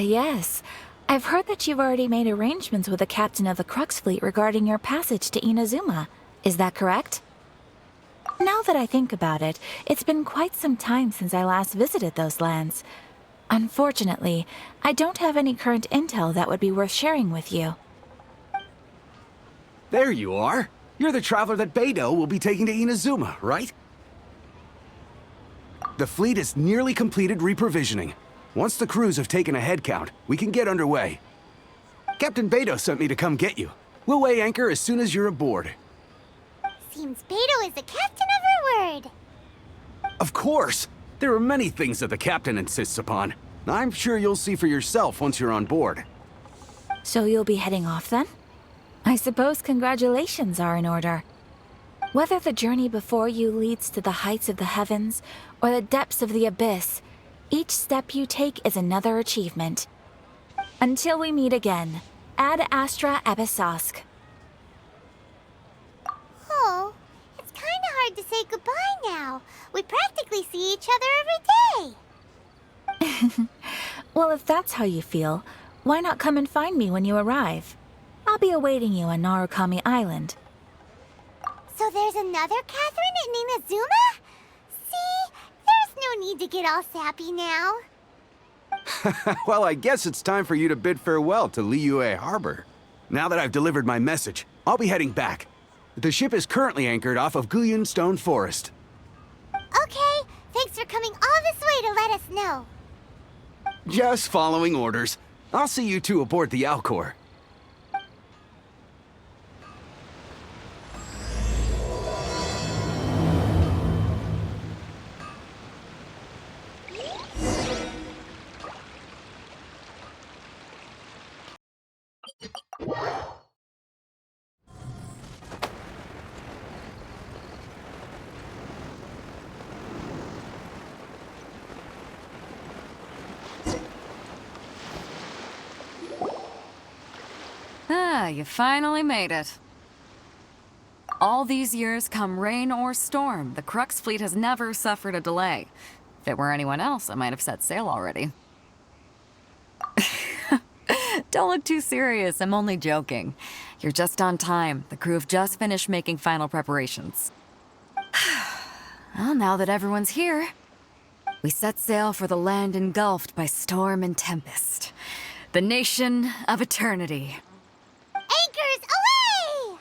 Yes. I've heard that you've already made arrangements with the captain of the Crux fleet regarding your passage to Inazuma. Is that correct? Now that I think about it, it's been quite some time since I last visited those lands. Unfortunately, I don't have any current intel that would be worth sharing with you. There you are. You're the traveler that Beidou will be taking to Inazuma, right? The fleet is nearly completed reprovisioning. Once the crews have taken a head count, we can get underway. Captain Beidou sent me to come get you. We'll weigh anchor as soon as you're aboard. Seems Beidou is the captain of her word. Of course! There are many things that the captain insists upon. I'm sure you'll see for yourself once you're on board. So you'll be heading off then? I suppose congratulations are in order. Whether the journey before you leads to the heights of the heavens or the depths of the abyss, each step you take is another achievement. Until we meet again, Ad Astra Abyssosk. Oh, it's kinda hard to say goodbye now. We practically see each other every day. Well, if that's how you feel, why not come and find me when you arrive? I'll be awaiting you on Narukami Island. So there's another Catherine in Inazuma? See? There's no need to get all sappy now. Well, I guess it's time for you to bid farewell to Liyue Harbor. Now that I've delivered my message, I'll be heading back. The ship is currently anchored off of Guyun Stone Forest. Okay, thanks for coming all this way to let us know. Just following orders. I'll see you two aboard the Alcor. Ah, you finally made it. All these years, come rain or storm, the Crux fleet has never suffered a delay. If it were anyone else, I might have set sail already. Don't look too serious, I'm only joking. You're just on time. The crew have just finished making final preparations. Well, now that everyone's here, we set sail for the land engulfed by storm and tempest. The nation of eternity. Anchors away!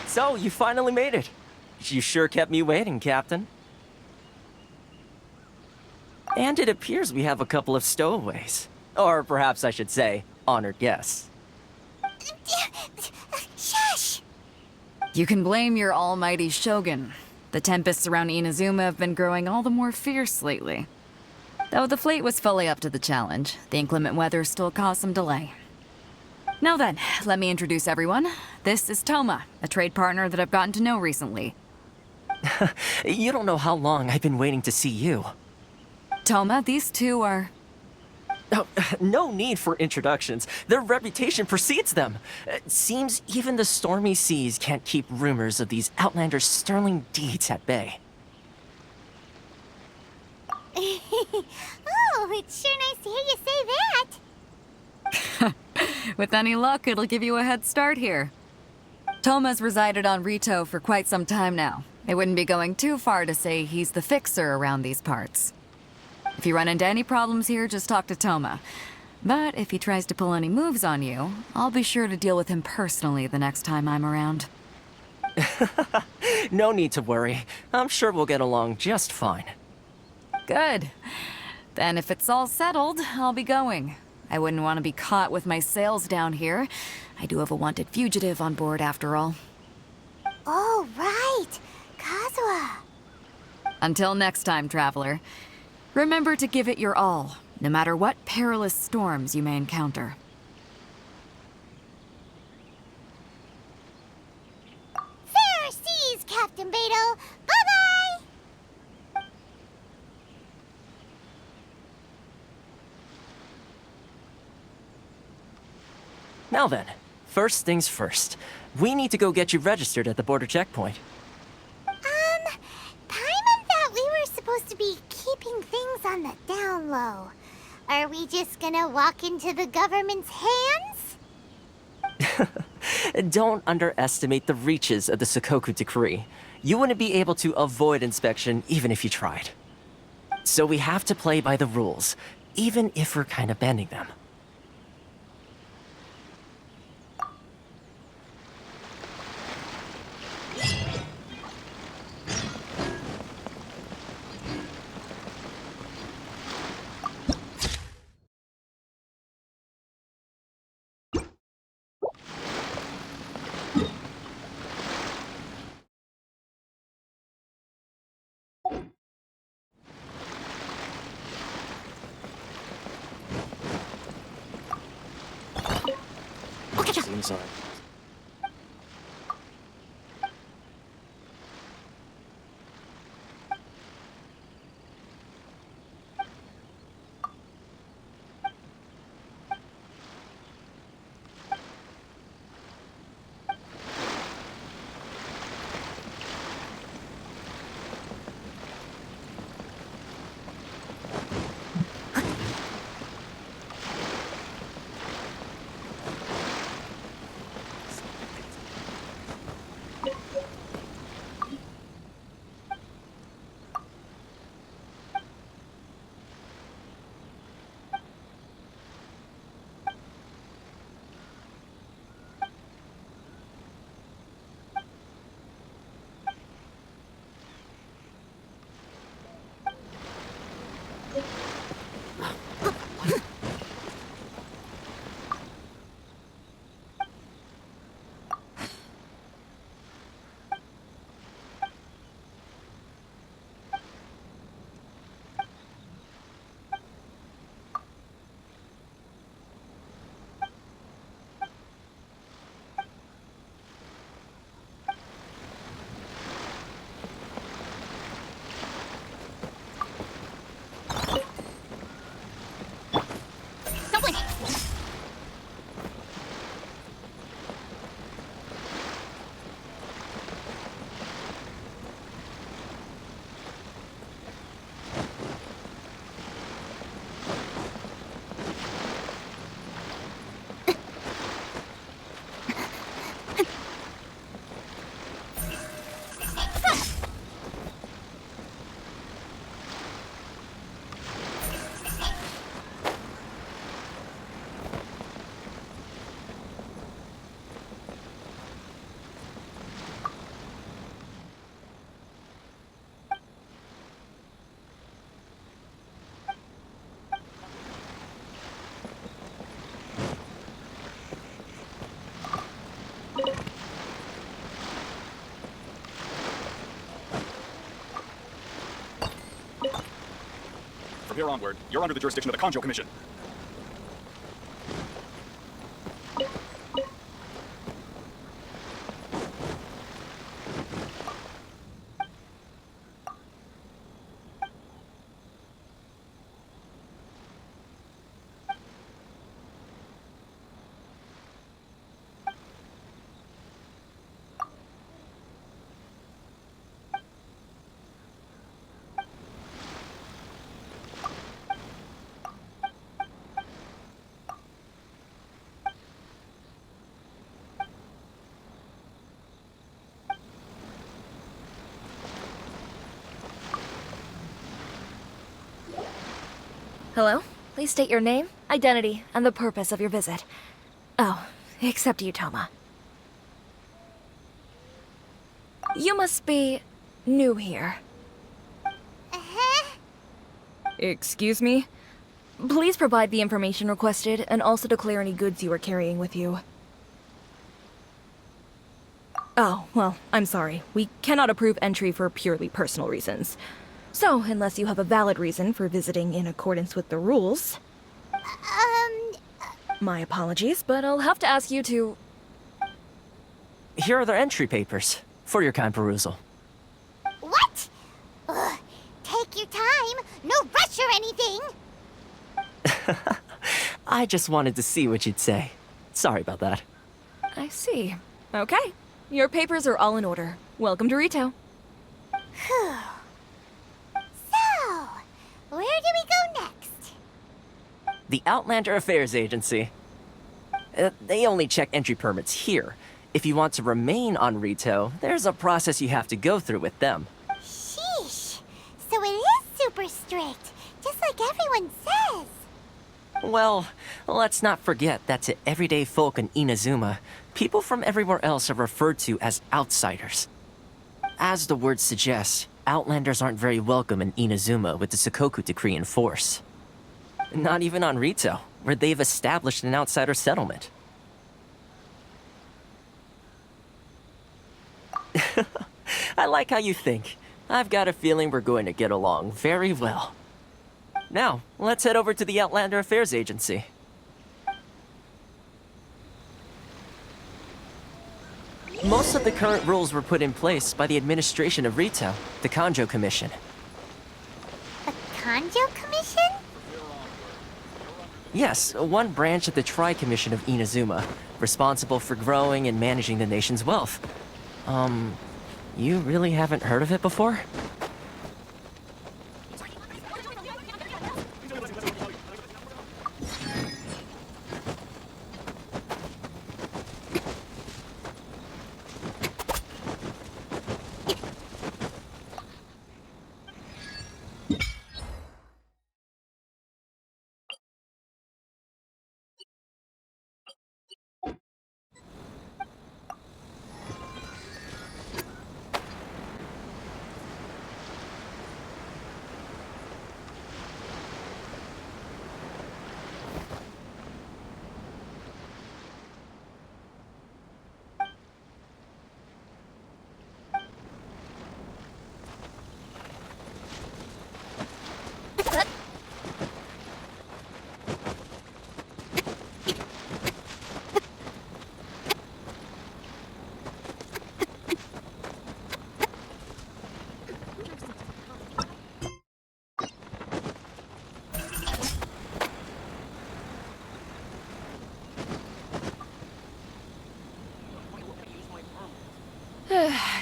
So, you finally made it. You sure kept me waiting, Captain. And it appears we have a couple of stowaways. Or perhaps I should say, honored guests. Shush! You can blame your almighty Shogun. The tempests around Inazuma have been growing all the more fierce lately. Though the fleet was fully up to the challenge, the inclement weather still caused some delay. Now then, let me introduce everyone. This is Toma, a trade partner that I've gotten to know recently. You don't know how long I've been waiting to see you. Toma, these two are... Oh, no need for introductions. Their reputation precedes them. Seems even the stormy seas can't keep rumors of these outlanders' sterling deeds at bay. Oh, Oh, it's sure nice to hear you say that. With any luck, it'll give you a head start here. Toma's resided on Ritou for quite some time now. It wouldn't be going too far to say he's the fixer around these parts. If you run into any problems here, just talk to Toma. But if he tries to pull any moves on you, I'll be sure to deal with him personally the next time I'm around. No need to worry. I'm sure we'll get along just fine. Good. Then if it's all settled, I'll be going. I wouldn't want to be caught with my sails down here. I do have a wanted fugitive on board after all. Oh, right. Kazuha. Until next time, traveler. Remember to give it your all, no matter what perilous storms you may encounter. Fair seas, Captain Beidou. Bye-bye. Now then, first things first. We need to go get you registered at the border checkpoint. Paimon thought we were supposed to be keeping things on the down low. Are we just gonna walk into the government's hands? Don't underestimate the reaches of the Sakoku Decree. You wouldn't be able to avoid inspection even if you tried. So we have to play by the rules, even if we're kind of bending them. Seems like... From here onward, you're under the jurisdiction of the Kanjo Commission. Hello? Please state your name, identity, and the purpose of your visit. Oh, except you, Toma. You must be new here. Uh-huh. Excuse me? Please provide the information requested and also declare any goods you are carrying with you. Oh, well, I'm sorry. We cannot approve entry for purely personal reasons. So, unless you have a valid reason for visiting in accordance with the rules... My apologies, but I'll have to ask you to... Here are the entry papers, for your kind perusal. What? Ugh, take your time. No rush or anything. I just wanted to see what you'd say. Sorry about that. I see. Okay. Your papers are all in order. Welcome to Ritou. Whew. So, where do we go next? The Outlander Affairs Agency. They only check entry permits here. If you want to remain on Ritou, there's a process you have to go through with them. Sheesh. So it is super strict, just like everyone says. Well, let's not forget that to everyday folk in Inazuma, people from everywhere else are referred to as outsiders. As the word suggests, Outlanders aren't very welcome in Inazuma with the Sakoku decree in force. Not even on Ritou, where they've established an outsider settlement. I like how you think. I've got a feeling we're going to get along very well. Now, let's head over to the Outlander Affairs Agency. Most of the current rules were put in place by the administration of Ritou, the Kanjo Commission. A Kanjo Commission? Yes, one branch of the Tri-Commission of Inazuma, responsible for growing and managing the nation's wealth. You really haven't heard of it before?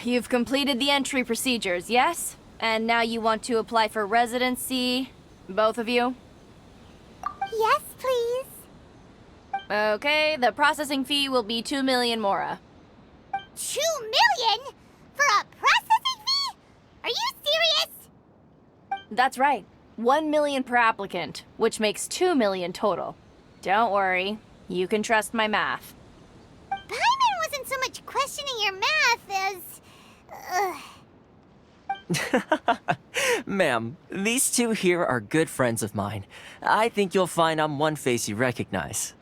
You've completed the entry procedures, yes? And now you want to apply for residency? Both of you? Yes, please. Okay, the processing fee will be 2 million mora. 2 million? For a processing fee? Are you serious? That's right. 1 million per applicant, which makes 2 million total. Don't worry, you can trust my math. Paimon wasn't so much questioning your math as... Ma'am, these two here are good friends of mine. I think you'll find I'm one face you recognize.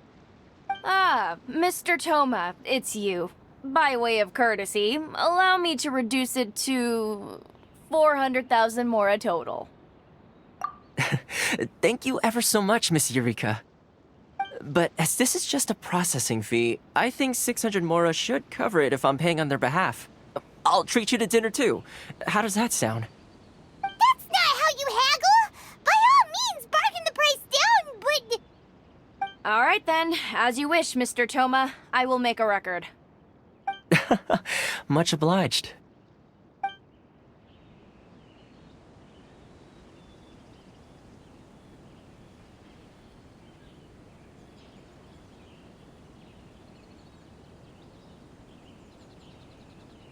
Ah, Mr. Toma, it's you. By way of courtesy, allow me to reduce it to 400,000 mora total. Thank you ever so much, Miss Eureka. But as this is just a processing fee, I think 600 mora should cover it if I'm paying on their behalf. I'll treat you to dinner too. How does that sound? That's not how you haggle! By all means, bargain the price down, but... All right then, as you wish, Mr. Toma. I will make a record. Much obliged.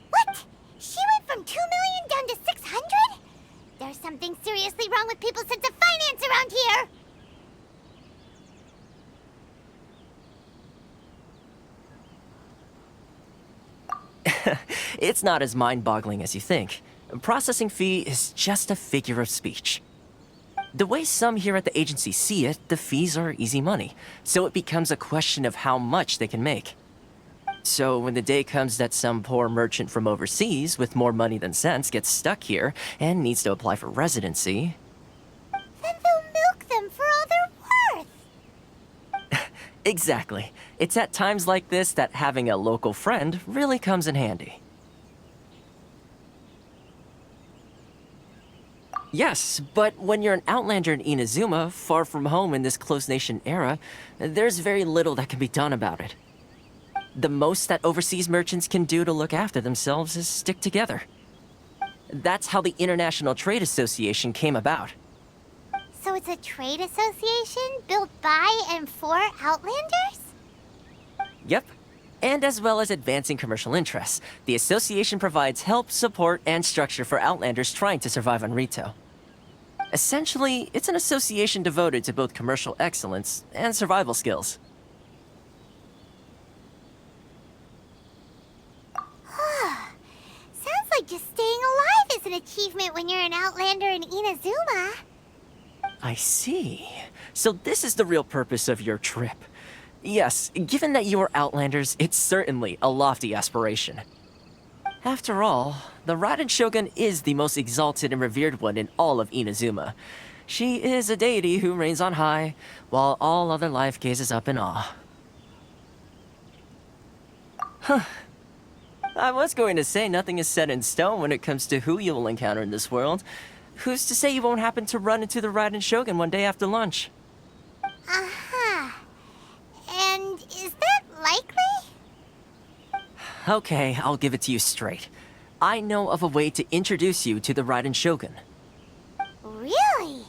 What? She went from 2 million down to 600? There's something seriously wrong with people's sense of finance around here! It's not as mind-boggling as you think. Processing fee is just a figure of speech. The way some here at the agency see it, the fees are easy money, so it becomes a question of how much they can make. So when the day comes that some poor merchant from overseas with more money than sense gets stuck here and needs to apply for residency... Then they'll milk them for all they're worth. Exactly. It's at times like this that having a local friend really comes in handy. Yes, but when you're an outlander in Inazuma, far from home in this closed nation era, there's very little that can be done about it. The most that overseas merchants can do to look after themselves is stick together. That's how the International Trade Association came about. So it's a trade association built by and for Outlanders? Yep. And as well as advancing commercial interests, the association provides help, support, and structure for Outlanders trying to survive on Ritou. Essentially, it's an association devoted to both commercial excellence and survival skills. Sounds like just staying alive is an achievement when you're an Outlander in Inazuma. I see. So this is the real purpose of your trip. Yes, given that you are Outlanders, it's certainly a lofty aspiration. After all, the Raiden Shogun is the most exalted and revered one in all of Inazuma. She is a deity who reigns on high, while all other life gazes up in awe. Huh. I was going to say nothing is set in stone when it comes to who you will encounter in this world. Who's to say you won't happen to run into the Raiden Shogun one day after lunch? Uh-huh. And is that likely? Okay, I'll give it to you straight. I know of a way to introduce you to the Raiden Shogun. Really?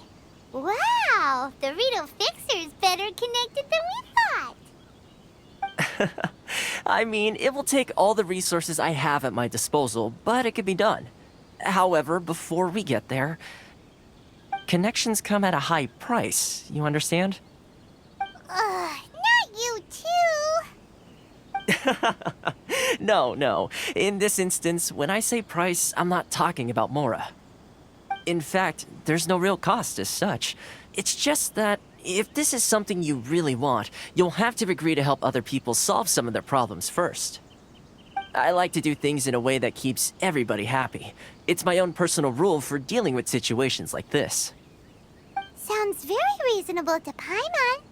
Wow, the Ritou Fixer is better connected than we thought. I mean, it will take all the resources I have at my disposal, but it can be done. However, before we get there, connections come at a high price, you understand? Not you too. No. In this instance, when I say price, I'm not talking about Mora. In fact, there's no real cost as such. It's just that if this is something you really want, you'll have to agree to help other people solve some of their problems first. I like to do things in a way that keeps everybody happy. It's my own personal rule for dealing with situations like this. Sounds very reasonable to Paimon.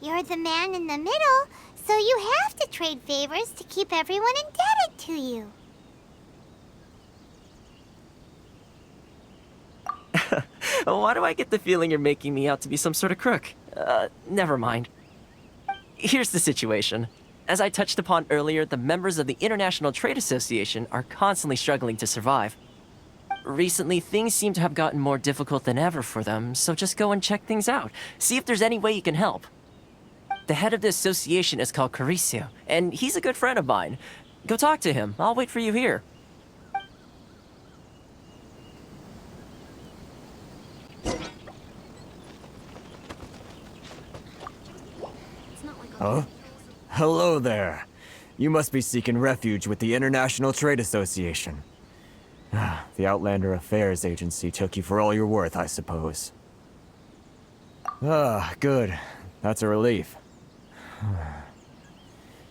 You're the man in the middle, so you have to trade favors to keep everyone indebted to you. Why do I get the feeling you're making me out to be some sort of crook? Never mind. Here's the situation. As I touched upon earlier, the members of the International Trade Association are constantly struggling to survive. Recently, things seem to have gotten more difficult than ever for them, so just go and check things out. See if there's any way you can help. The head of the association is called Ritou, and he's a good friend of mine. Go talk to him. I'll wait for you here. Huh? Hello there. You must be seeking refuge with the International Trade Association. The Outlander Affairs Agency took you for all you're worth, I suppose. Good. That's a relief.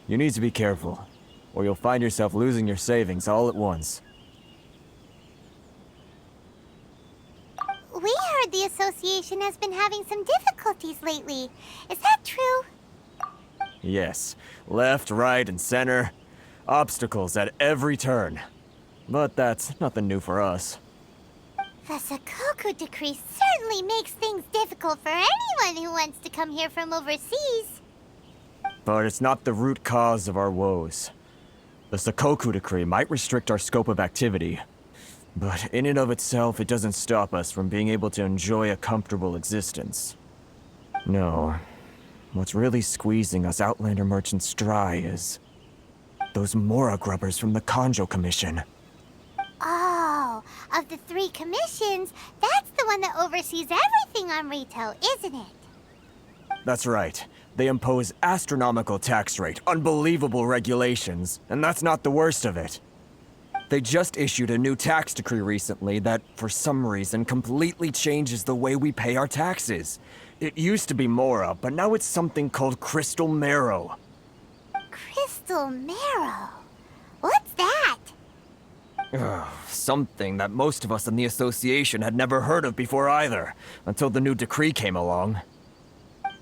You need to be careful, or you'll find yourself losing your savings all at once. We heard the association has been having some difficulties lately. Is that true? Yes. Left, right, and center. Obstacles at every turn. But that's nothing new for us. The Sakoku decree certainly makes things difficult for anyone who wants to come here from overseas. But it's not the root cause of our woes. The Sakoku decree might restrict our scope of activity, but in and of itself, it doesn't stop us from being able to enjoy a comfortable existence. No. What's really squeezing us Outlander merchants dry is those Mora grubbers from the Kanjo Commission. Oh, of the 3 commissions, that's the one that oversees everything on Ritou, isn't it? That's right. They impose astronomical tax rate, unbelievable regulations, and that's not the worst of it. They just issued a new tax decree recently that, for some reason, completely changes the way we pay our taxes. It used to be Mora, but now it's something called Crystal Marrow. Crystal Marrow? What's that? Something that most of us in the association had never heard of before either, until the new decree came along.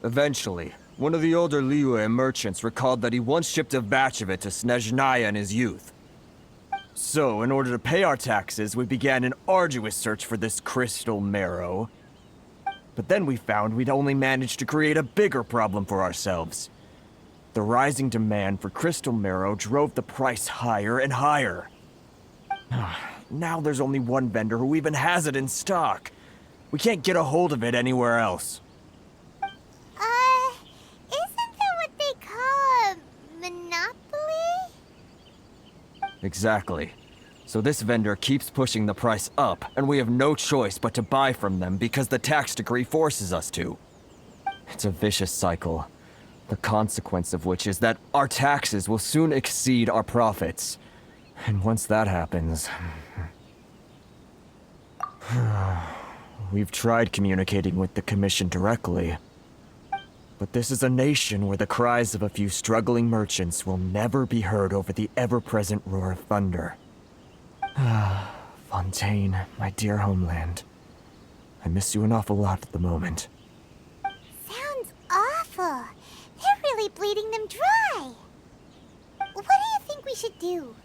Eventually, one of the older Liyue merchants recalled that he once shipped a batch of it to Snezhnaya in his youth. So, in order to pay our taxes, we began an arduous search for this crystal marrow. But then we found we'd only managed to create a bigger problem for ourselves. The rising demand for crystal marrow drove the price higher and higher. Now there's only one vendor who even has it in stock. We can't get a hold of it anywhere else. Isn't that what they call a monopoly? Exactly. So this vendor keeps pushing the price up, and we have no choice but to buy from them because the tax decree forces us to. It's a vicious cycle, the consequence of which is that our taxes will soon exceed our profits. And once that happens... We've tried communicating with the Commission directly. But this is a nation where the cries of a few struggling merchants will never be heard over the ever-present roar of thunder. Fontaine, my dear homeland. I miss you an awful lot at the moment. Sounds awful. They're really bleeding them dry. What do you think we should do?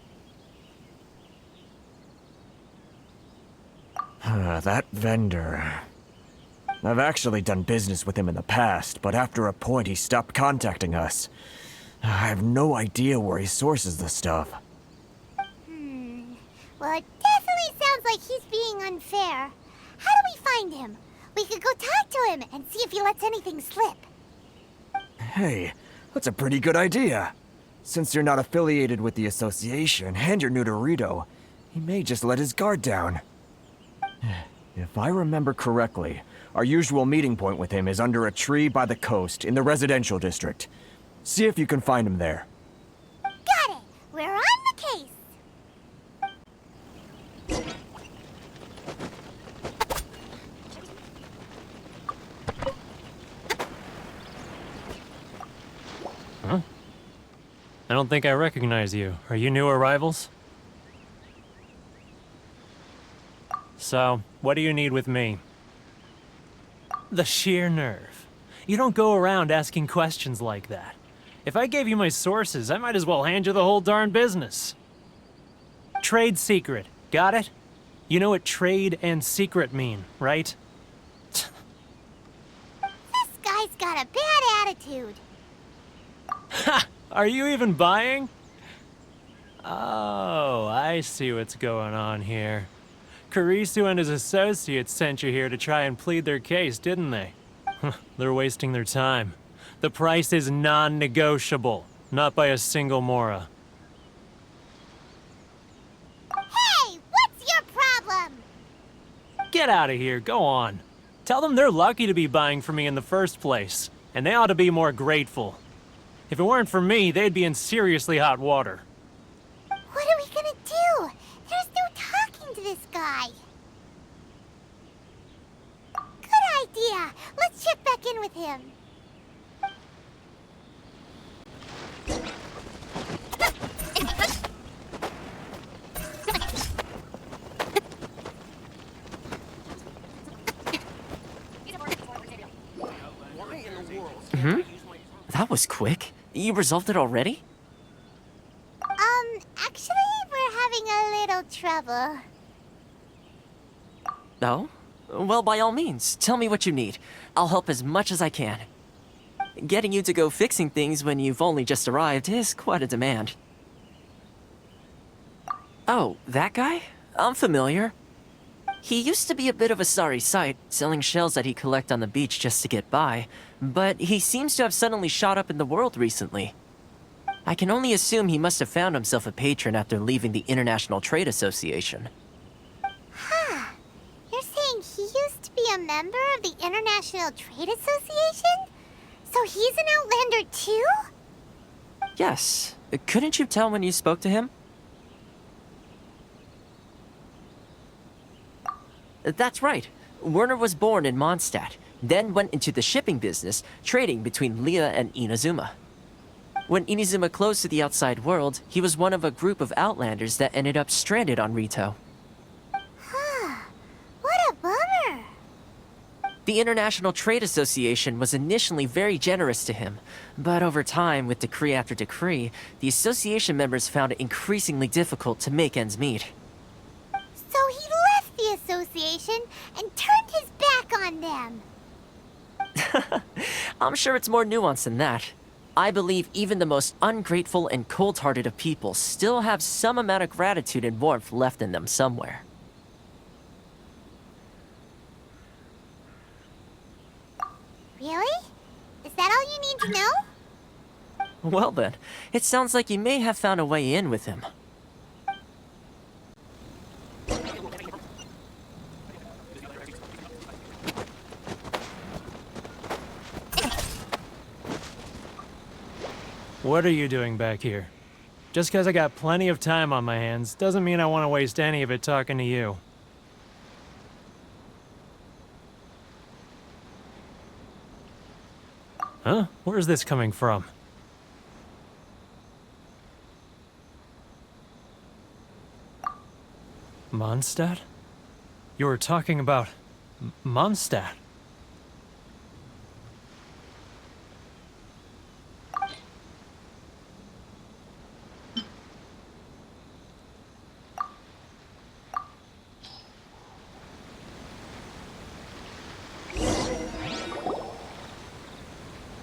That vendor... I've actually done business with him in the past, but after a point he stopped contacting us. I have no idea where he sources the stuff. Well, it definitely sounds like he's being unfair. How do we find him? We could go talk to him and see if he lets anything slip. Hey, that's a pretty good idea. Since you're not affiliated with the association and you're new to Ritou, he may just let his guard down. If I remember correctly, our usual meeting point with him is under a tree by the coast in the residential district. See if you can find him there. Got it! We're on the case! Huh? I don't think I recognize you. Are you new arrivals? So, what do you need with me? The sheer nerve. You don't go around asking questions like that. If I gave you my sources, I might as well hand you the whole darn business. Trade secret. Got it? You know what trade and secret mean, right? This guy's got a bad attitude. Ha! Are you even buying? Oh, I see what's going on here. Kurisu and his associates sent you here to try and plead their case, didn't they? They're wasting their time. The price is non-negotiable, not by a single Mora. Hey, what's your problem? Get out of here, go on. Tell them they're lucky to be buying from me in the first place, and they ought to be more grateful. If it weren't for me, they'd be in seriously hot water. What are we gonna do? There's no talking to this guy. Good idea. Let's check back in with him. That was quick. You resolved it already? Actually, we're having a little trouble. No? Well, by all means, tell me what you need. I'll help as much as I can. Getting you to go fixing things when you've only just arrived is quite a demand. Oh, that guy? I'm familiar. He used to be a bit of a sorry sight, selling shells that he collect on the beach just to get by, but he seems to have suddenly shot up in the world recently. I can only assume he must have found himself a patron after leaving the International Trade Association. Huh. You're saying he used to be a member of the International Trade Association? So he's an Outlander too? Yes. Couldn't you tell when you spoke to him? That's right. Werner was born in Mondstadt, then went into the shipping business, trading between Leah and Inazuma. When Inazuma closed to the outside world, he was one of a group of outlanders that ended up stranded on Ritou. What a bummer. The International Trade Association was initially very generous to him, but over time, with decree after decree, the association members found it increasingly difficult to make ends meet. So he left the association and turned his back on them. I'm sure it's more nuanced than that. I believe even the most ungrateful and cold-hearted of people still have some amount of gratitude and warmth left in them somewhere. Really? Is that all you need to know? Well then, it sounds like you may have found a way in with him. What are you doing back here? Just because I got plenty of time on my hands doesn't mean I want to waste any of it talking to you. Huh? Where's this coming from? Mondstadt? You were talking about Mondstadt.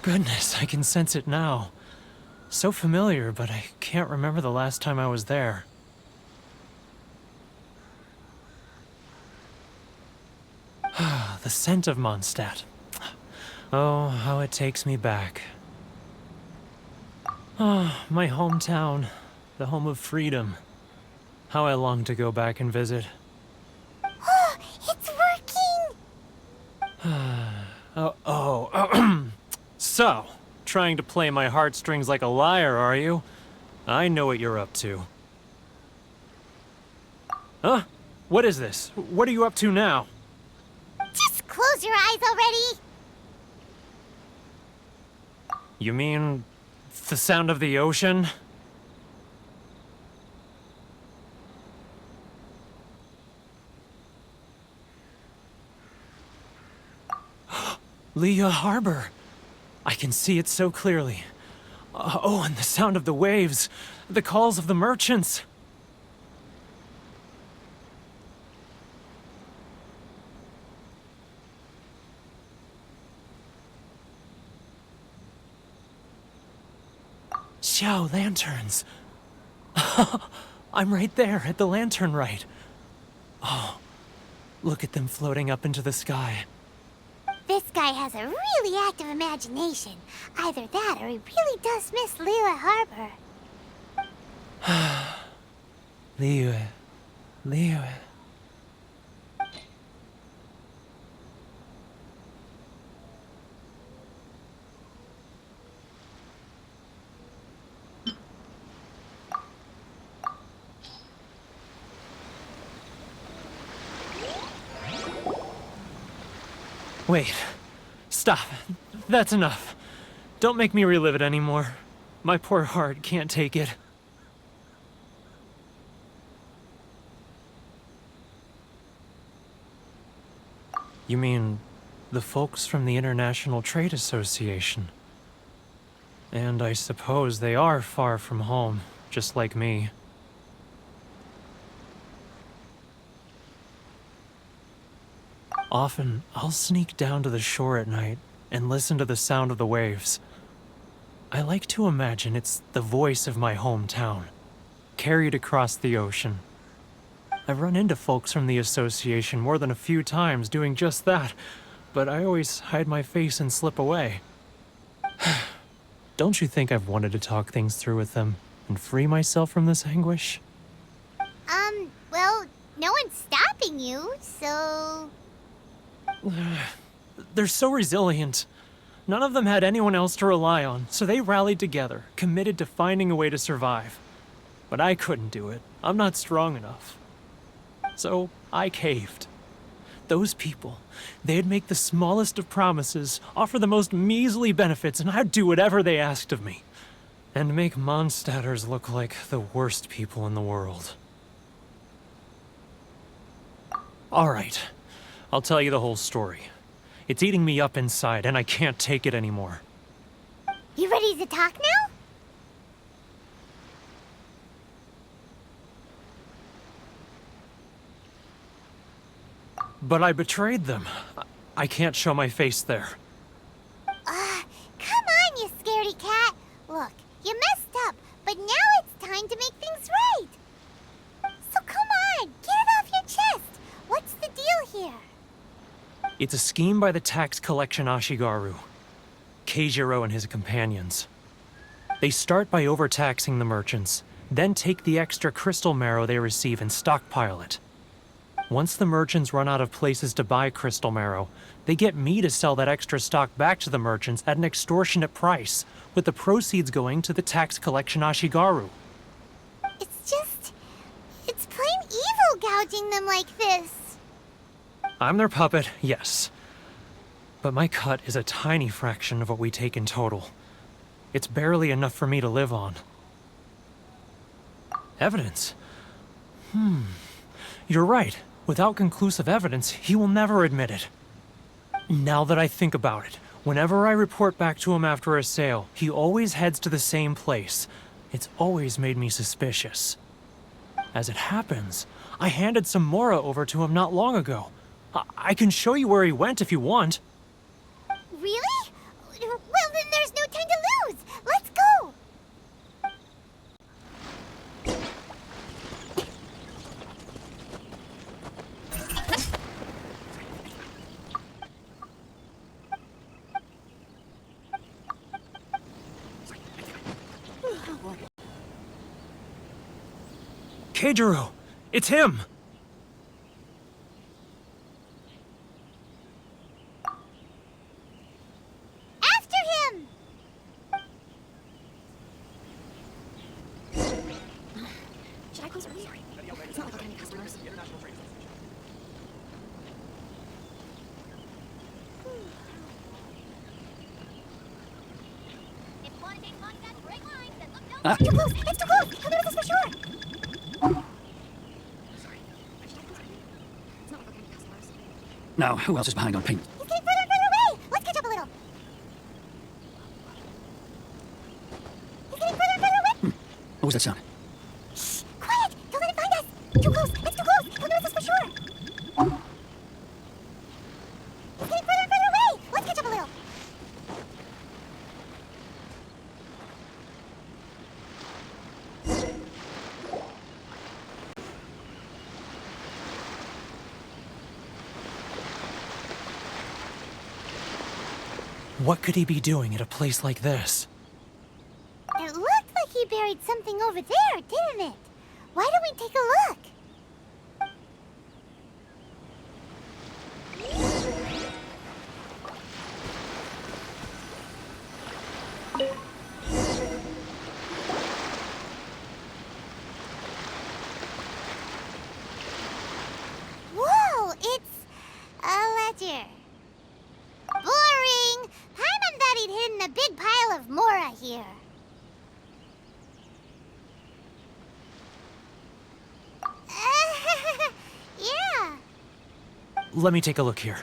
Goodness, I can sense it now. So familiar, but I can't remember the last time I was there. The scent of Mondstadt. Oh, how it takes me back. Ah, my hometown, the home of freedom. How I long to go back and visit. It's working! So, trying to play my heartstrings like a liar, are you? I know what you're up to. Huh? What is this? What are you up to now? Just close your eyes already! You mean the sound of the ocean? Leah Harbor. I can see it so clearly. Oh, and the sound of the waves. The calls of the merchants. Xiao lanterns. I'm right there at the lantern right. Oh, look at them floating up into the sky. This guy has a really active imagination. Either that or he really does miss Liyue Harbor. Liyue. Wait. Stop. That's enough. Don't make me relive it anymore. My poor heart can't take it. You mean the folks from the International Trade Association? And I suppose they are far from home, just like me. Often, I'll sneak down to the shore at night and listen to the sound of the waves. I like to imagine it's the voice of my hometown, carried across the ocean. I've run into folks from the association more than a few times doing just that, but I always hide my face and slip away. Don't you think I've wanted to talk things through with them and free myself from this anguish? Well, no one's stopping you, so... They're so resilient. None of them had anyone else to rely on, so they rallied together, committed to finding a way to survive. But I couldn't do it. I'm not strong enough. So I caved. Those people, they'd make the smallest of promises, offer the most measly benefits, and I'd do whatever they asked of me. And make Mondstadters look like the worst people in the world. All right, I'll tell you the whole story. It's eating me up inside, and I can't take it anymore. You ready to talk now? But I betrayed them. I can't show my face there. Come on, you scaredy cat. Look, you messed up, but now it's time to make things right. So come on, get it off your chest. What's the deal here? It's a scheme by the tax collection Ashigaru, Keijiro and his companions. They start by overtaxing the merchants, then take the extra crystal marrow they receive and stockpile it. Once the merchants run out of places to buy crystal marrow, they get me to sell that extra stock back to the merchants at an extortionate price, with the proceeds going to the tax collection Ashigaru. It's plain evil gouging them like this. I'm their puppet, yes. But my cut is a tiny fraction of what we take in total. It's barely enough for me to live on. Evidence? You're right. Without conclusive evidence, he will never admit it. Now that I think about it, whenever I report back to him after a sale, he always heads to the same place. It's always made me suspicious. As it happens, I handed some Mora over to him not long ago. I can show you where he went if you want. Really? Well, then there's no time to lose. Let's go. Keijiro! It's him! After him! Should I close early? It's not like I'll get any customers. If you want to take Mondstadt's great lines, then look no. Too close! It's too close! He'll notice us for sure! Now, who else is behind on pink? He's getting further and further away! Let's catch up a little! He's getting further and further away! What was that sound? Shh! Quiet! Don't let him find us! Too close! It's too close! He'll notice us for sure! He's getting further and further away! Let's catch up a little! What could he be doing at a place like this? It looked like he buried something over there, didn't it? Why don't we take a look? Whoa, it's a ledger. Boring! Paimon thought he'd hidden a big pile of Mora here. Yeah. Let me take a look here.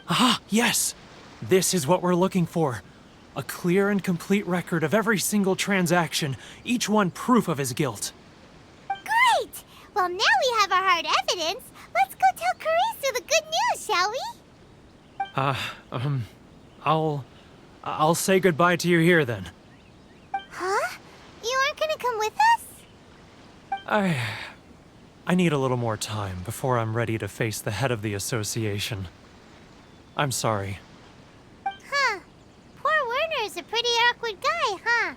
Ah, yes! This is what we're looking for. A clear and complete record of every single transaction, each one proof of his guilt. Great! Well, now we have our hard evidence. Let's go tell Karisu the good news, shall we? I'll say goodbye to you here then. Huh? You aren't gonna come with us? I need a little more time before I'm ready to face the head of the association. I'm sorry. Huh. Poor Werner's a pretty awkward guy, huh?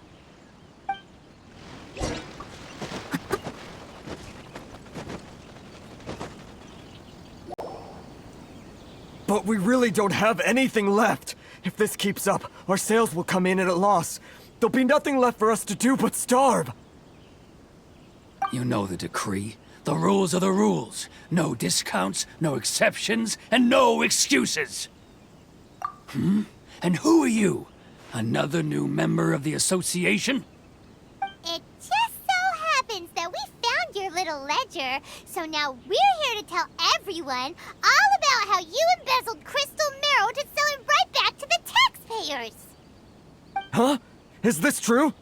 But we really don't have anything left. If this keeps up, our sales will come in at a loss. There'll be nothing left for us to do but starve. You know the decree. The rules are the rules. No discounts, no exceptions, and no excuses. And who are you? Another new member of the association? It just so happens that we found your little ledger, so now we're here to tell everyone all about how you embezzled crystal marrow to sell it right back to the taxpayers. Huh? Is this true?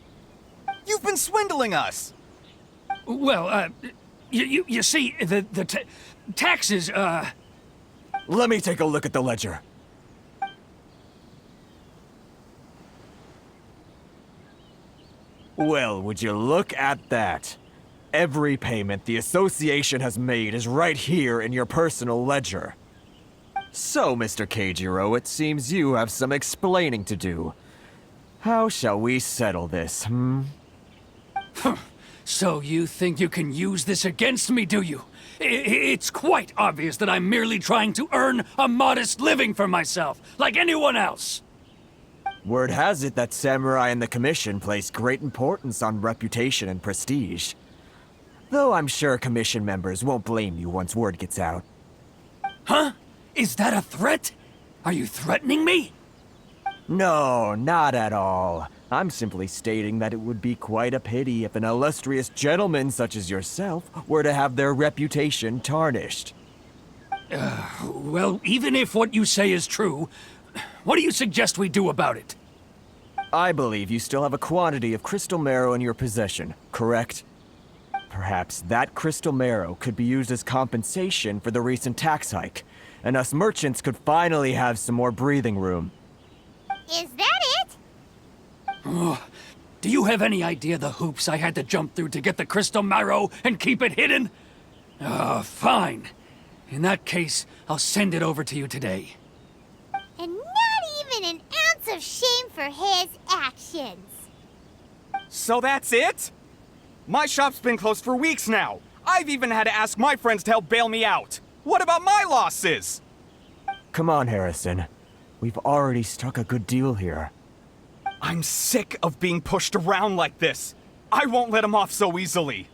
You've been swindling us! Well, you see, the taxes, Let me take a look at the ledger. Well, would you look at that? Every payment the association has made is right here in your personal ledger. So, Mr. Keijiro, it seems you have some explaining to do. How shall we settle this, So you think you can use this against me, do you? It's quite obvious that I'm merely trying to earn a modest living for myself, like anyone else. Word has it that Samurai and the Commission place great importance on reputation and prestige. Though I'm sure Commission members won't blame you once word gets out. Huh? Is that a threat? Are you threatening me? No, not at all. I'm simply stating that it would be quite a pity if an illustrious gentleman such as yourself were to have their reputation tarnished. Well, even if what you say is true, what do you suggest we do about it? I believe you still have a quantity of crystal marrow in your possession, correct? Perhaps that crystal marrow could be used as compensation for the recent tax hike, and us merchants could finally have some more breathing room. Is that it? Do you have any idea the hoops I had to jump through to get the crystal marrow and keep it hidden? Fine. In that case, I'll send it over to you today. And not even an ounce of shame for his actions. So that's it? My shop's been closed for weeks now. I've even had to ask my friends to help bail me out. What about my losses? Come on, Harrison. We've already struck a good deal here. I'm sick of being pushed around like this. I won't let him off so easily.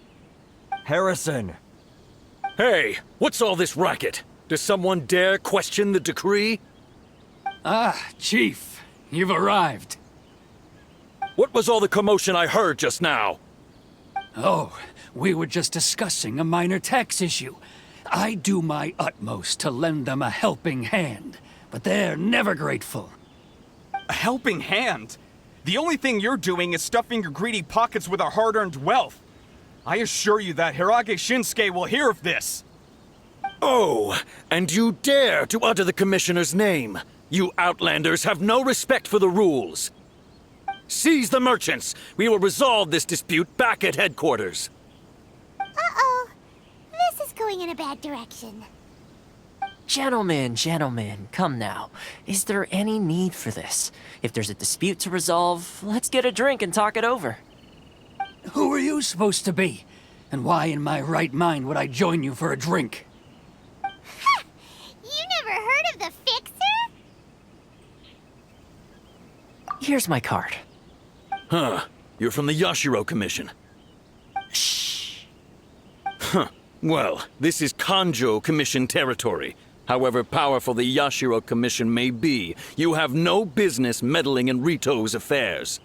Harrison! Hey, what's all this racket? Does someone dare question the decree? Chief, you've arrived. What was all the commotion I heard just now? Oh, we were just discussing a minor tax issue. I do my utmost to lend them a helping hand, but they're never grateful. A helping hand? The only thing you're doing is stuffing your greedy pockets with our hard-earned wealth. I assure you that Hirage Shinsuke will hear of this. Oh, and you dare to utter the Commissioner's name. You Outlanders have no respect for the rules. Seize the merchants. We will resolve this dispute back at headquarters. Uh-oh. This is going in a bad direction. Gentlemen, come now. Is there any need for this? If there's a dispute to resolve, let's get a drink and talk it over. Who are you supposed to be? And why in my right mind would I join you for a drink? Ha! You never heard of the Fixer? Here's my card. Huh. You're from the Yashiro Commission. Shh. Huh. Well, this is Kanjo Commission territory. However powerful the Yashiro Commission may be, you have no business meddling in Ritou's affairs.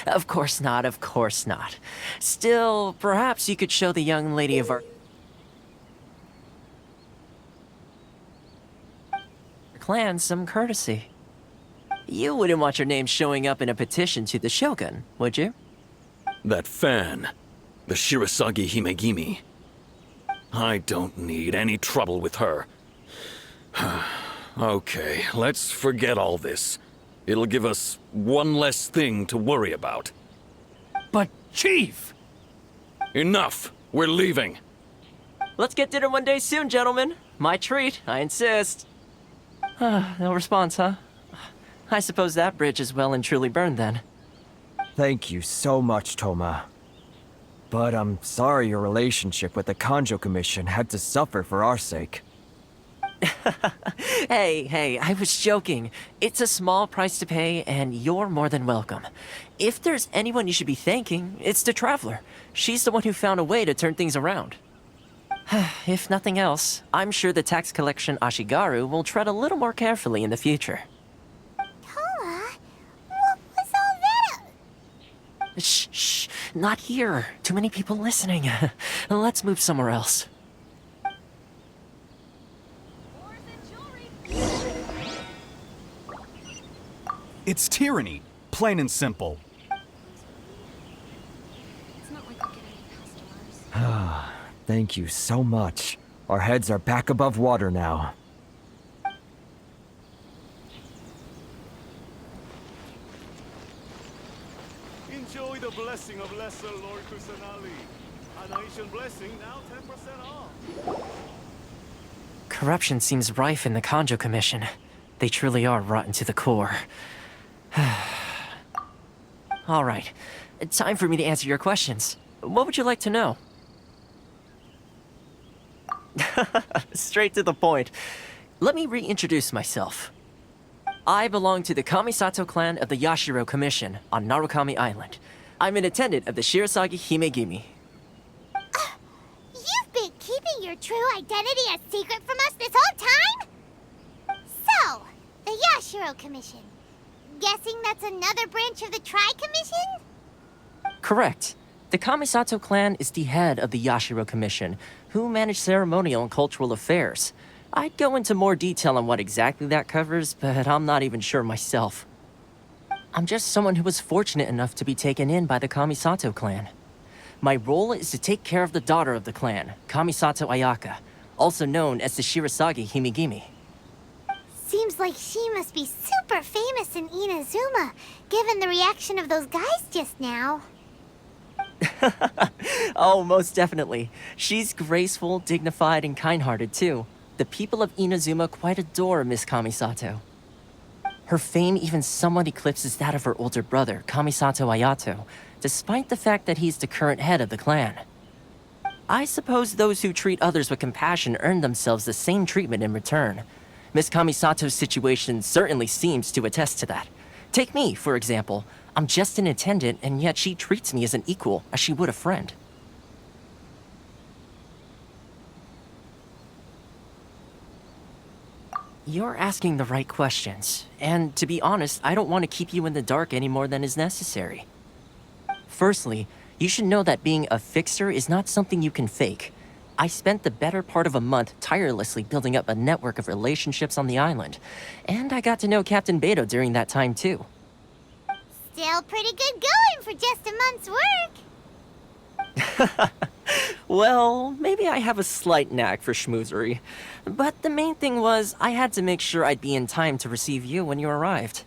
Of course not, of course not. Still, perhaps you could show the young lady of our clan some courtesy. You wouldn't want your name showing up in a petition to the Shogun, would you? That fan, the Shirasagi Himegimi. I don't need any trouble with her. Okay, let's forget all this. It'll give us one less thing to worry about. But, Chief! Enough! We're leaving. Let's get dinner one day soon, gentlemen. My treat, I insist. No response, huh? I suppose that bridge is well and truly burned then. Thank you so much, Toma. But I'm sorry your relationship with the Kanjo Commission had to suffer for our sake. Hey, I was joking. It's a small price to pay, and you're more than welcome. If there's anyone you should be thanking, it's the Traveler. She's the one who found a way to turn things around. If nothing else, I'm sure the tax collection Ashigaru will tread a little more carefully in the future. Toma? What was all that? Shh, not here. Too many people listening. Let's move somewhere else. It's tyranny, plain and simple. It's not like I'll get any customers. Thank you so much. Our heads are back above water now. Enjoy the blessing of Lesser Lord Kusanali. An ancient blessing, now 10% off. Corruption seems rife in the Kanjo Commission. They truly are rotten to the core. All right, time for me to answer your questions. What would you like to know? Straight to the point. Let me reintroduce myself. I belong to the Kamisato clan of the Yashiro Commission on Narukami Island. I'm an attendant of the Shirasagi Himegimi. You've been keeping your true identity a secret from us this whole time? So, the Yashiro Commission. Guessing that's another branch of the Tri-Commission? Correct. The Kamisato clan is the head of the Yashiro Commission, who manage ceremonial and cultural affairs. I'd go into more detail on what exactly that covers, but I'm not even sure myself. I'm just someone who was fortunate enough to be taken in by the Kamisato clan. My role is to take care of the daughter of the clan, Kamisato Ayaka, also known as the Shirasagi Himegimi. Seems like she must be super famous in Inazuma, given the reaction of those guys just now. Oh, most definitely. She's graceful, dignified, and kind-hearted, too. The people of Inazuma quite adore Miss Kamisato. Her fame even somewhat eclipses that of her older brother, Kamisato Ayato, despite the fact that he's the current head of the clan. I suppose those who treat others with compassion earn themselves the same treatment in return. Miss Kamisato's situation certainly seems to attest to that. Take me, for example. I'm just an attendant, and yet she treats me as an equal, as she would a friend. You're asking the right questions, and to be honest, I don't want to keep you in the dark any more than is necessary. Firstly, you should know that being a fixer is not something you can fake. I spent the better part of a month tirelessly building up a network of relationships on the island, and I got to know Captain Beto during that time too. Still pretty good going for just a month's work. Well, maybe I have a slight knack for schmoozery, but the main thing was I had to make sure I'd be in time to receive you when you arrived.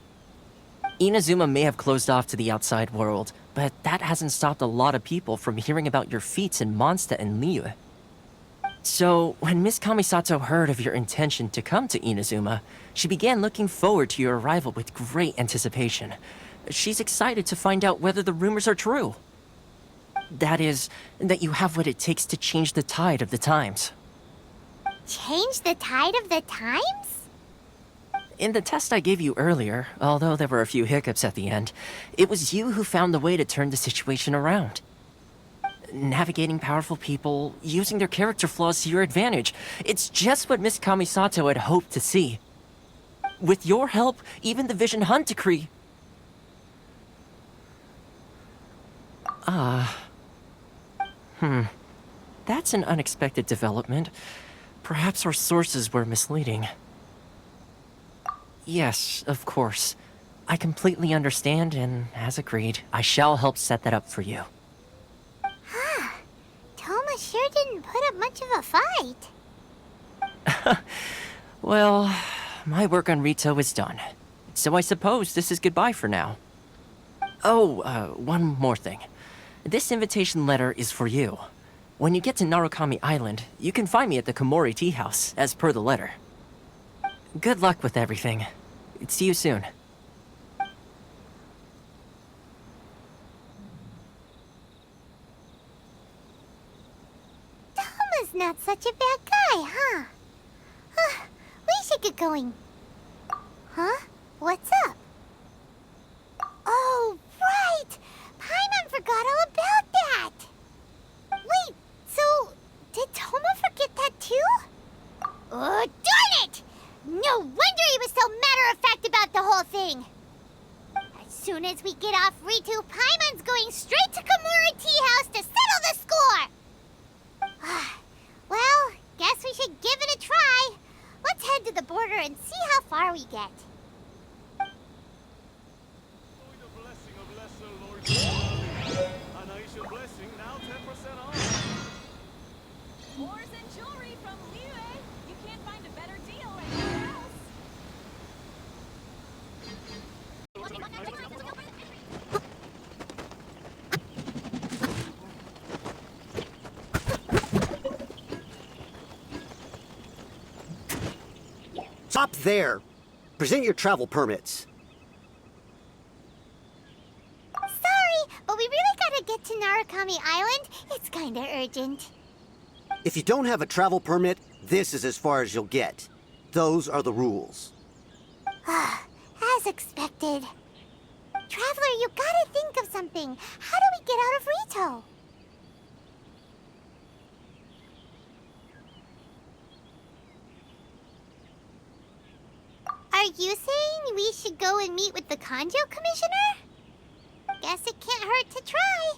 Inazuma may have closed off to the outside world, but that hasn't stopped a lot of people from hearing about your feats in Mondstadt and Liyue. So, when Miss Kamisato heard of your intention to come to Inazuma, she began looking forward to your arrival with great anticipation. She's excited to find out whether the rumors are true. That is, that you have what it takes to change the tide of the times. Change the tide of the times? In the test I gave you earlier, although there were a few hiccups at the end, it was you who found the way to turn the situation around. Navigating powerful people, using their character flaws to your advantage. It's just what Miss Kamisato had hoped to see. With your help, even the Vision Hunt decree... That's an unexpected development. Perhaps our sources were misleading. Yes, of course. I completely understand, and as agreed, I shall help set that up for you. Toma sure didn't put up much of a fight. Well, my work on Ritou is done. So I suppose this is goodbye for now. Oh, one more thing. This invitation letter is for you. When you get to Narukami Island, you can find me at the Komori Tea House, as per the letter. Good luck with everything. See you soon. Toma's not such a bad guy, huh? get going. Huh? What's up? Oh, right! Paimon forgot all about that! Wait, so did Toma forget that too? Oh, darn it! No wonder he was so matter-of-fact about the whole thing! As soon as we get off Ritou, Paimon's going straight to Komura Tea House to settle the score! Well, guess we should give it a try. Let's head to the border and see how far we get. Enjoy the blessing of lesser Lord Kusanali. An Aishan blessing now 10% off. Ores and jewelry from Liyue. You can't find a better deal anywhere else. Stop there! Present your travel permits. Sorry, but we really gotta get to Narukami Island. It's kinda urgent. If you don't have a travel permit, this is as far as you'll get. Those are the rules. As expected. Traveler, you gotta think of something. How do we get out of Ritou? Are you saying we should go and meet with the Kanjo Commissioner? Guess it can't hurt to try.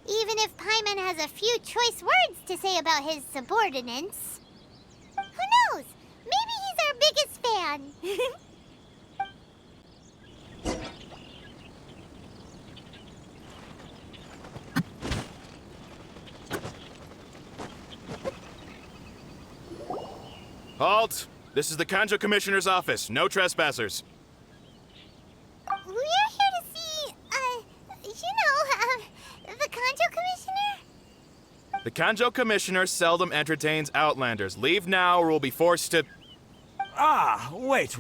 Even if Paimon has a few choice words to say about his subordinates. Who knows? Maybe he's our biggest fan. Halt! This is the Kanjo Commissioner's office. No trespassers. We're here to see, the Kanjo Commissioner? The Kanjo Commissioner seldom entertains Outlanders. Leave now or we'll be forced to... Ah, wait.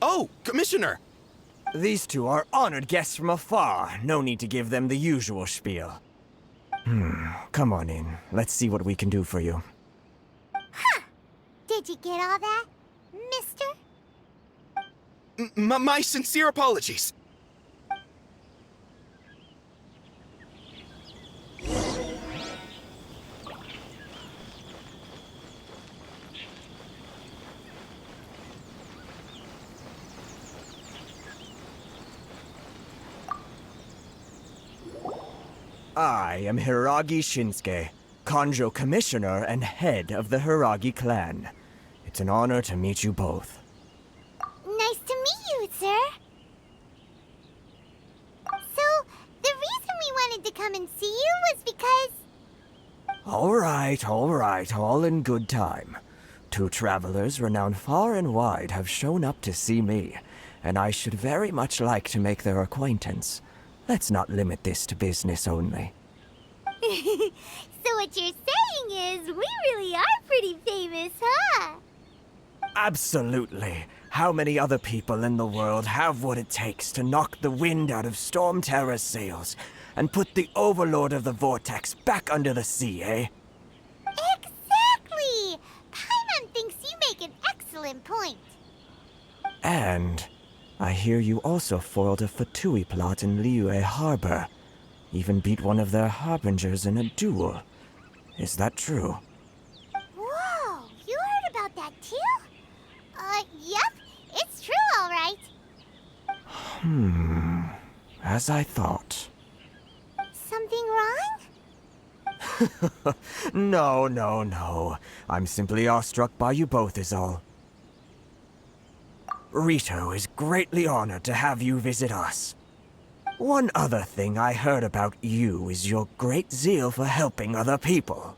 Oh, Commissioner! These two are honored guests from afar. No need to give them the usual spiel. Come on in. Let's see what we can do for you. Did you get all that, mister? My sincere apologies. I am Hiragi Shinsuke, Kanjo Commissioner and head of the Hiragi clan. It's an honor to meet you both. Nice to meet you, sir. So, the reason we wanted to come and see you was because... All right, all in good time. Two travelers renowned far and wide have shown up to see me, and I should very much like to make their acquaintance. Let's not limit this to business only. So what you're saying is, we really are pretty famous, huh? Absolutely. How many other people in the world have what it takes to knock the wind out of Storm Terror's sails and put the Overlord of the Vortex back under the sea, eh? Exactly! Paimon thinks you make an excellent point. And I hear you also foiled a Fatui plot in Liyue Harbor. Even beat one of their harbingers in a duel. Is that true? Whoa, you heard about that too? Yep, it's true, all right. As I thought. Something wrong? No. I'm simply awestruck by you both is all. Ritou is greatly honored to have you visit us. One other thing I heard about you is your great zeal for helping other people.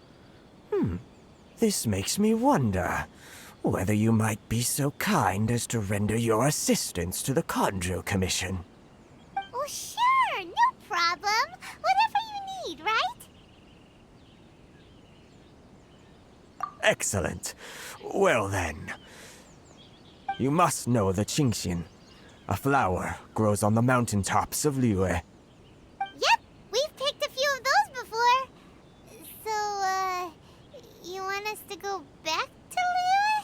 This makes me wonder whether you might be so kind as to render your assistance to the Kanjo Commission. Oh, sure, no problem. Whatever you need, right? Excellent. Well then, you must know the Qingxin. A flower grows on the mountaintops of Liyue. Yep, we've picked a few of those before. So, you want us to go back to Liyue?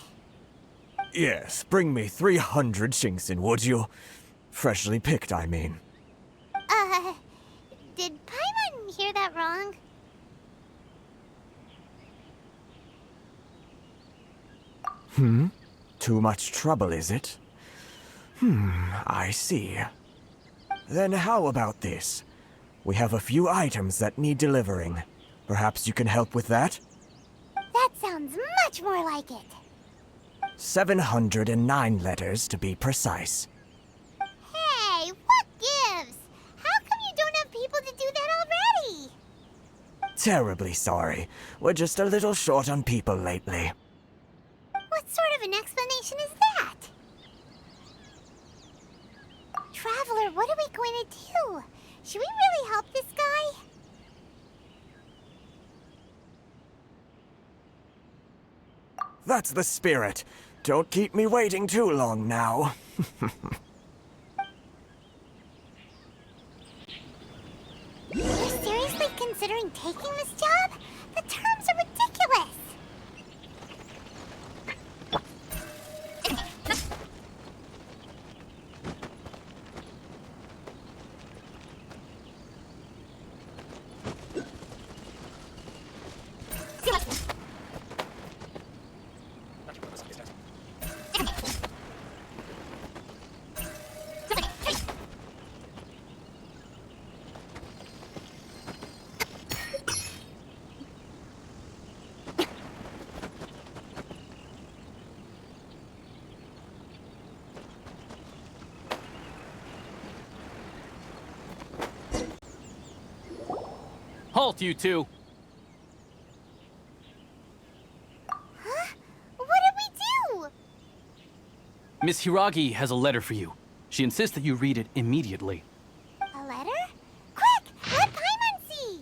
Yes, bring me 300 Shinxin, would you? Freshly picked, I mean. Did Paimon hear that wrong? Too much trouble, is it? I see. Then how about this? We have a few items that need delivering. Perhaps you can help with that? That sounds much more like it. 709 letters, to be precise. Hey, what gives? How come you don't have people to do that already? Terribly sorry. We're just a little short on people lately. What sort of an explanation is that? Traveler, what are we going to do? Should we really help this guy? That's the spirit. Don't keep me waiting too long now. You're seriously considering taking this job? The terms are ridiculous! Halt, you two! Huh? What did we do? Miss Hiragi has a letter for you. She insists that you read it immediately. A letter? Quick! Let Paimon see!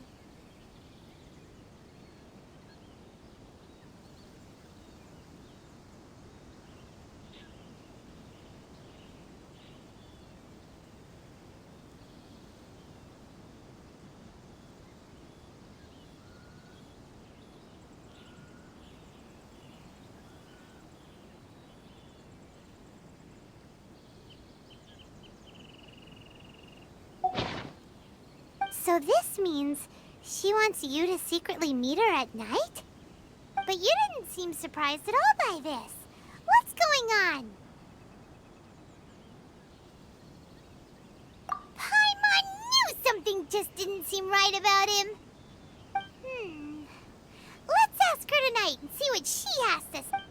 So this means she wants you to secretly meet her at night? But you didn't seem surprised at all by this. What's going on? Paimon knew something just didn't seem right about him. Let's ask her tonight and see what she has to say.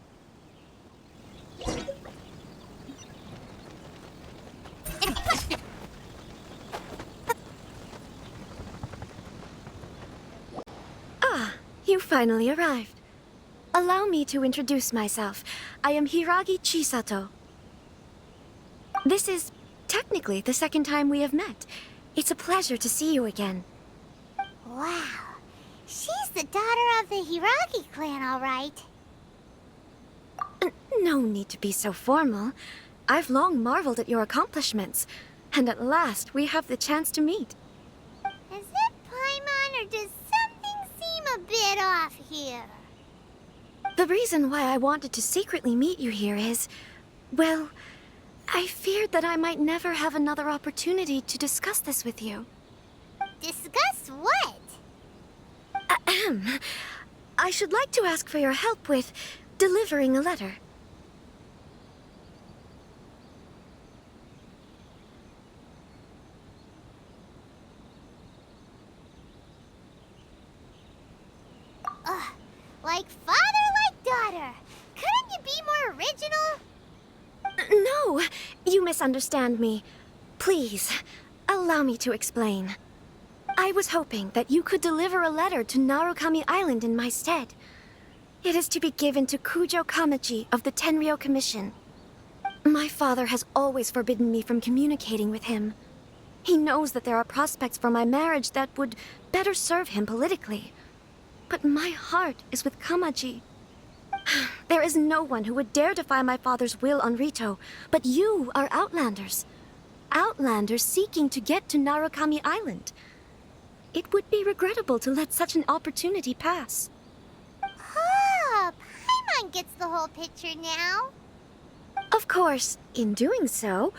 You finally arrived. Allow me to introduce myself. I am Hiragi Chisato. This is technically the second time we have met. It's a pleasure to see you again. Wow. She's the daughter of the Hiragi clan, all right. No need to be so formal. I've long marveled at your accomplishments. And at last, we have the chance to meet. Is it Paimon, or does something seem a bit off here? The reason why I wanted to secretly meet you here is, well, I feared that I might never have another opportunity to discuss this with you. Discuss what? Ahem. I should like to ask for your help with delivering a letter. Like father, like daughter. Couldn't you be more original? No, you misunderstand me. Please, allow me to explain. I was hoping that you could deliver a letter to Narukami Island in my stead. It is to be given to Kujo Kamachi of the Tenryou Commission. My father has always forbidden me from communicating with him. He knows that there are prospects for my marriage that would better serve him politically. But my heart is with Kamaji. There is no one who would dare defy my father's will on Ritou, but you are Outlanders. Outlanders seeking to get to Narukami Island. It would be regrettable to let such an opportunity pass. Oh, Paimon gets the whole picture now. Of course, in doing so,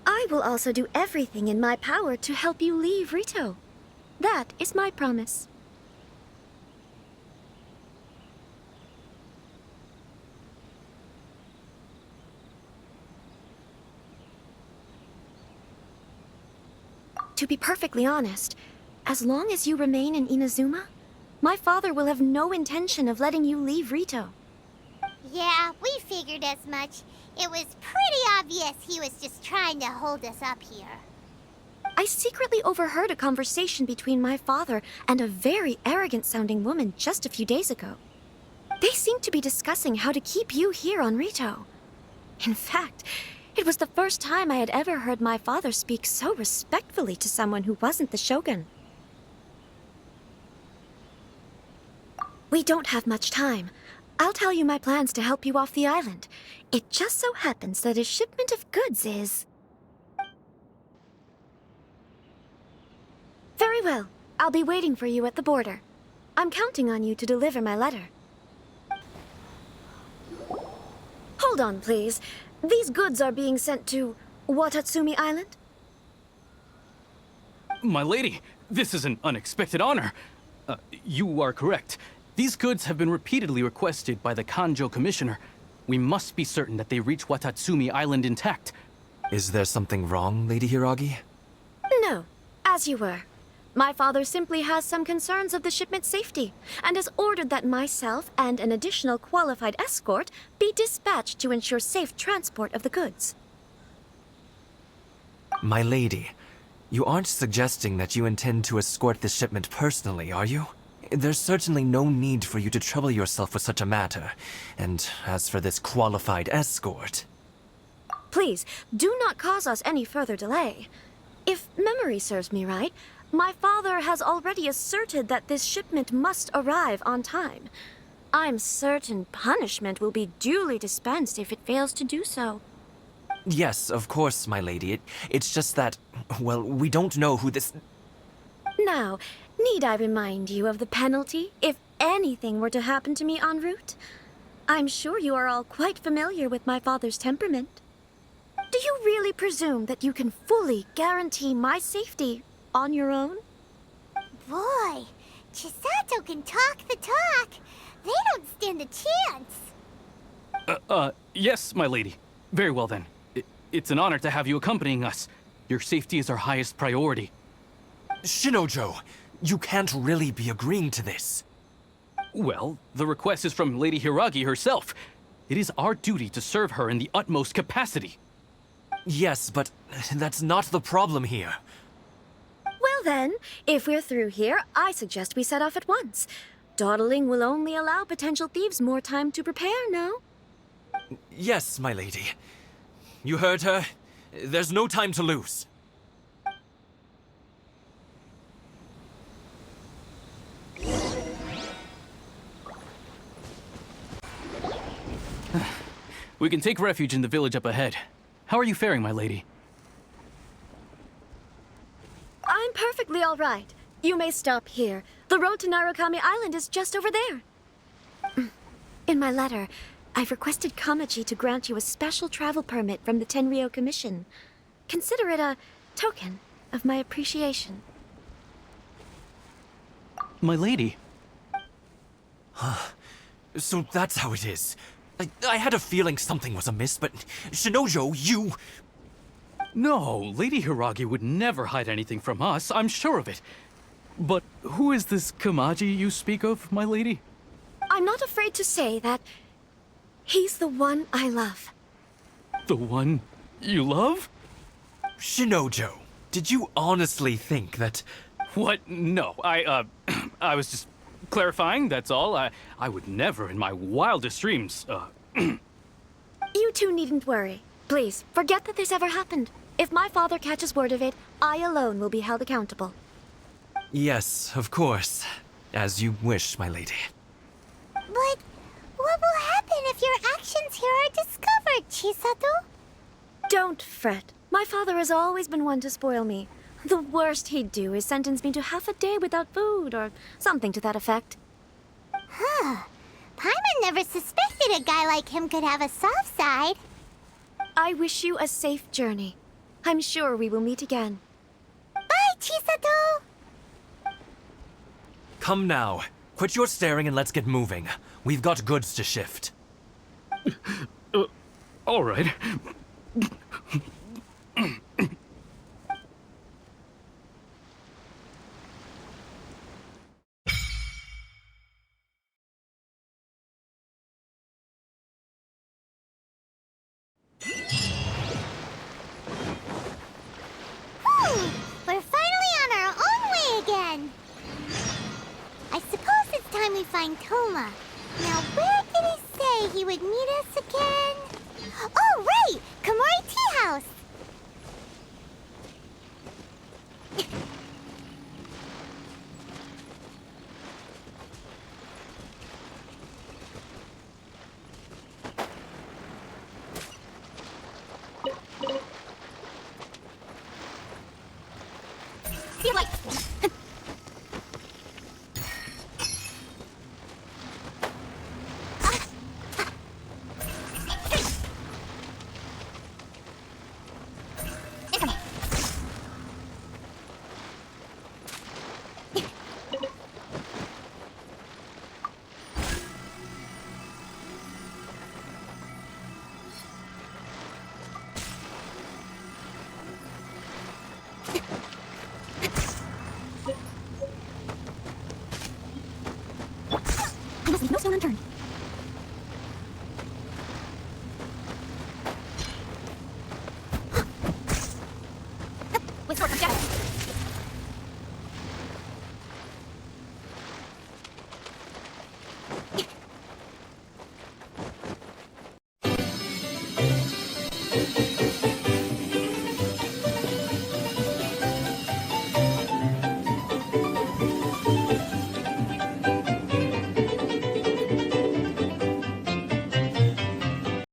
I will also do everything in my power to help you leave Ritou. That is my promise. To be perfectly honest, as long as you remain in Inazuma, my father will have no intention of letting you leave Ritou. Yeah, we figured as much. It was pretty obvious he was just trying to hold us up here. I secretly overheard a conversation between my father and a very arrogant-sounding woman just a few days ago. They seemed to be discussing how to keep you here on Ritou. In fact, it was the first time I had ever heard my father speak so respectfully to someone who wasn't the Shogun. We don't have much time. I'll tell you my plans to help you off the island. It just so happens that a shipment of goods is... Very well. I'll be waiting for you at the border. I'm counting on you to deliver my letter. Hold on, please. These goods are being sent to Watatsumi Island? My lady, this is an unexpected honor. You are correct. These goods have been repeatedly requested by the Kanjo Commissioner. We must be certain that they reach Watatsumi Island intact. Is there something wrong, Lady Hiragi? No, as you were. My father simply has some concerns of the shipment's safety, and has ordered that myself and an additional qualified escort be dispatched to ensure safe transport of the goods. My lady, you aren't suggesting that you intend to escort this shipment personally, are you? There's certainly no need for you to trouble yourself with such a matter. And as for this qualified escort... Please, do not cause us any further delay. If memory serves me right, my father has already asserted that this shipment must arrive on time. I'm certain punishment will be duly dispensed if it fails to do so. Yes, of course, my lady. It's just that, well, we don't know who this... Now, need I remind you of the penalty if anything were to happen to me en route? I'm sure you are all quite familiar with my father's temperament. Do you really presume that you can fully guarantee my safety on your own? Boy, Chisato can talk the talk. They don't stand a chance. Yes, my lady. Very well then. It's an honor to have you accompanying us. Your safety is our highest priority. Shinojo, you can't really be agreeing to this. Well, the request is from Lady Hiragi herself. It is our duty to serve her in the utmost capacity. Yes, but that's not the problem here. Well then, if we're through here, I suggest we set off at once. Dawdling will only allow potential thieves more time to prepare, no? Yes, my lady. You heard her. There's no time to lose. We can take refuge in the village up ahead. How are you faring, my lady? I'm perfectly all right. You may stop here. The road to Narukami Island is just over there. In my letter, I've requested Kamaji to grant you a special travel permit from the Tenryou Commission. Consider it a token of my appreciation. My lady. So that's how it is. I had a feeling something was amiss, but Shinojo, you... No, Lady Hiragi would never hide anything from us, I'm sure of it. But who is this Kamaji you speak of, my lady? I'm not afraid to say that he's the one I love. The one you love? Shinojo, did you honestly think that... What? No, I was just clarifying, that's all. I would never in my wildest dreams, You two needn't worry. Please, forget that this ever happened. If my father catches word of it, I alone will be held accountable. Yes, of course. As you wish, my lady. But what will happen if your actions here are discovered, Chisato? Don't fret. My father has always been one to spoil me. The worst he'd do is sentence me to half a day without food, or something to that effect. Huh. Paimon never suspected a guy like him could have a soft side. I wish you a safe journey. I'm sure we will meet again. Bye, Chisato! Come now. Quit your staring and let's get moving. We've got goods to shift. All right. We're finally on our own way again! I suppose it's time we find Toma. Now, where did he say he would meet us again? Oh, right! Komori Tea House! I must leave no stone unturned.